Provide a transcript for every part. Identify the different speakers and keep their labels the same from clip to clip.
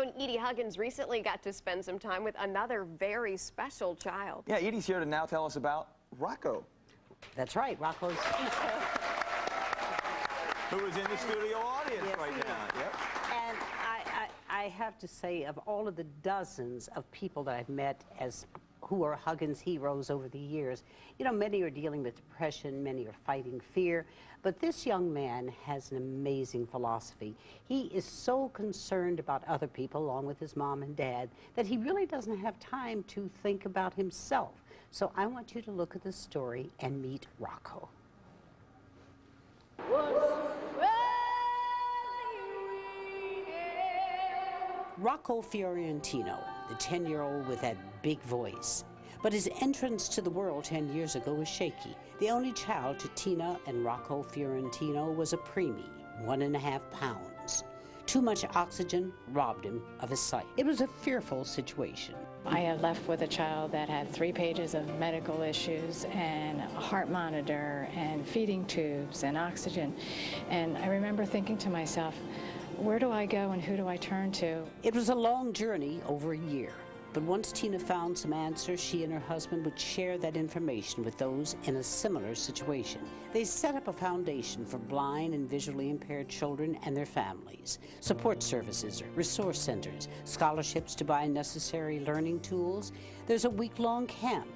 Speaker 1: own Edie Huggins recently got to spend some time with another very special child.
Speaker 2: Yeah, Edie's here to now tell us about Rocco.
Speaker 3: That's right, Rocco's
Speaker 2: who is in the studio audience
Speaker 3: yes,
Speaker 2: right now. Yep.
Speaker 3: And I have to say, of all of the dozens of people that I've met who are Huggins heroes over the years, you know, many are dealing with depression, many are fighting fear, but this young man has an amazing philosophy. He is so concerned about other people, along with his mom and dad, that he really doesn't have time to think about himself. So I want you to look at the story and meet Rocco. Rocco Fiorentino, the 10-year-old with that big voice. But his entrance to the world 10 years ago was shaky. The only child to Tina and Rocco Fiorentino was a preemie, 1.5 pounds. Too much oxygen robbed him of his sight. It was a fearful situation.
Speaker 4: I had left with a child that had 3 pages of medical issues and a heart monitor and feeding tubes and oxygen. And I remember thinking to myself, where do I go and who do I turn to?
Speaker 3: It was a long journey, over a year. But once Tina found some answers, she and her husband would share that information with those in a similar situation. They set up a foundation for blind and visually impaired children and their families, support services, resource centers, scholarships to buy necessary learning tools. There's a week-long camp.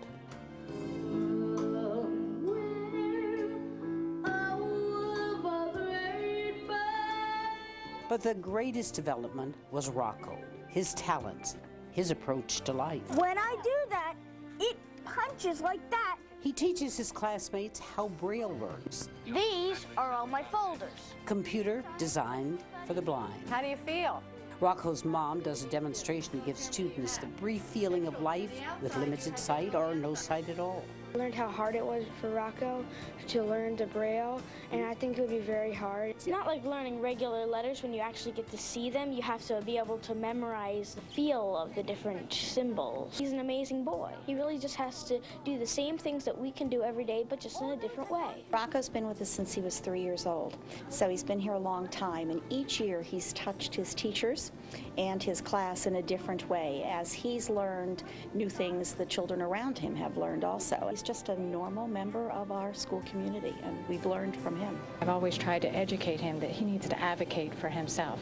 Speaker 3: But the greatest development was Rocco, his talents, his approach to life.
Speaker 5: When I do that, it punches like that.
Speaker 3: He teaches his classmates how Braille works.
Speaker 5: These are all my folders.
Speaker 3: Computer designed for the blind.
Speaker 1: How do you feel?
Speaker 3: Rocco's mom does a demonstration to give students the brief feeling of life with limited sight or no sight at all.
Speaker 6: I learned how hard it was for Rocco to learn the Braille, and I think it would be very hard. It's not like learning regular letters when you actually get to see them. You have to be able to memorize the feel of the different symbols. He's an amazing boy. He really just has to do the same things that we can do every day, but just in a different way.
Speaker 7: Rocco's been with us since he was 3 years old, so he's been here a long time, and each year he's touched his teachers and his class in a different way. As he's learned new things, the children around him have learned also. He's just a normal member of our school community, and we've learned from him.
Speaker 4: I've always tried to educate him that he needs to advocate for himself.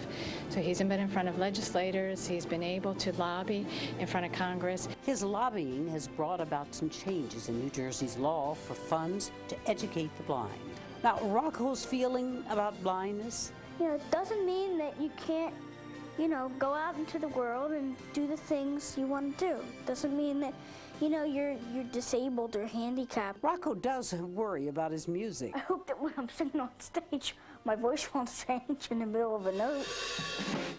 Speaker 4: So he's been in front of legislators, he's been able to lobby in front of Congress.
Speaker 3: His lobbying has brought about some changes in New Jersey's law for funds to educate the blind. Now, Rocco's feeling about blindness?
Speaker 5: You know, it doesn't mean that you can't, you know, go out into the world and do the things you want to do. It doesn't mean that, you know, you're disabled or handicapped.
Speaker 3: Rocco does worry about his music.
Speaker 5: I hope that when I'm singing on stage, my voice won't change in the middle of a note.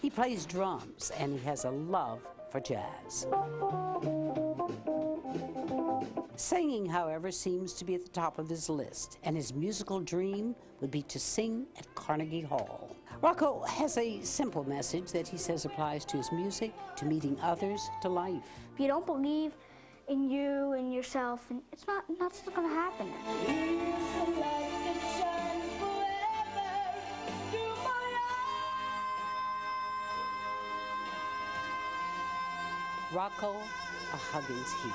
Speaker 3: He plays drums, and he has a love for jazz. Singing, however, seems to be at the top of his list, and his musical dream would be to sing at Carnegie Hall. Rocco has a simple message that he says applies to his music, to meeting others, to life.
Speaker 5: If you don't believe in you and yourself, and it's not going to happen.
Speaker 3: Rocco, a Huggins hero.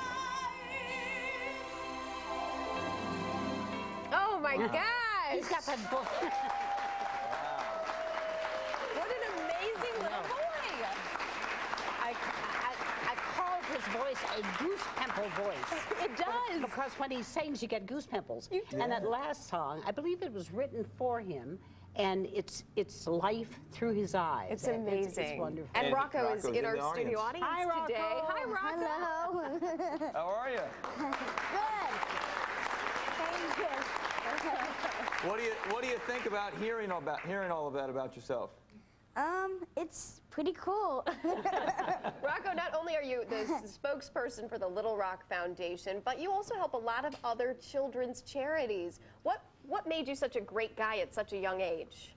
Speaker 1: Oh my gosh!
Speaker 3: He's got that book.
Speaker 1: What an amazing little boy!
Speaker 3: I called his voice a goose pimple voice.
Speaker 1: It does!
Speaker 3: Because when he sings, you get goose pimples. And that last song, I believe it was written for him, and it's life through his eyes.
Speaker 1: It's amazing.
Speaker 3: It's wonderful.
Speaker 1: And Rocco
Speaker 2: Rocco's
Speaker 1: is in our studio audience
Speaker 3: Hi, Rocco.
Speaker 1: today. Hi, Rocco.
Speaker 5: Hello.
Speaker 2: How are you?
Speaker 5: Good. Thank you.
Speaker 2: What do you think about hearing all that about yourself?
Speaker 5: It's pretty cool.
Speaker 1: Rocco, not only are you the spokesperson for the Little Rock Foundation, but you also help a lot of other children's charities. What made you such a great guy at such a young age?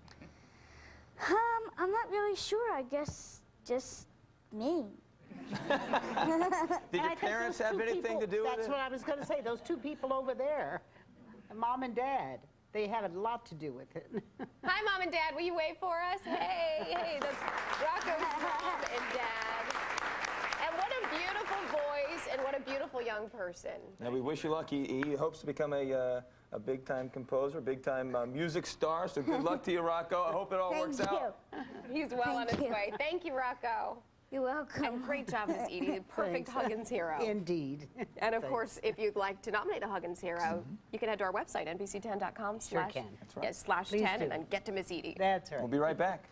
Speaker 5: I'm not really sure. I guess just me.
Speaker 2: Did your parents have anything to do with it?
Speaker 3: That's what I was going to say. Those two people over there, Mom and Dad, they had a lot to do with it.
Speaker 1: Hi, Mom and Dad. Will you wave for us? Hey, that's Rocco's mom and dad. young person.
Speaker 2: Now, we wish you luck. He hopes to become a big-time composer, big-time music star, so good luck to you, Rocco. I hope it all works out.
Speaker 1: He's well on his way. Thank you, Rocco.
Speaker 5: You're welcome.
Speaker 1: And great job, Miss Edie. Perfect Huggins hero.
Speaker 3: Indeed.
Speaker 1: And of course, if you'd like to nominate a Huggins hero, you can head to our website, NBC10.com/.
Speaker 3: Sure can.
Speaker 2: That's right.
Speaker 1: Yes, /10, and then get to Miss Edie.
Speaker 3: That's right.
Speaker 2: We'll be right back.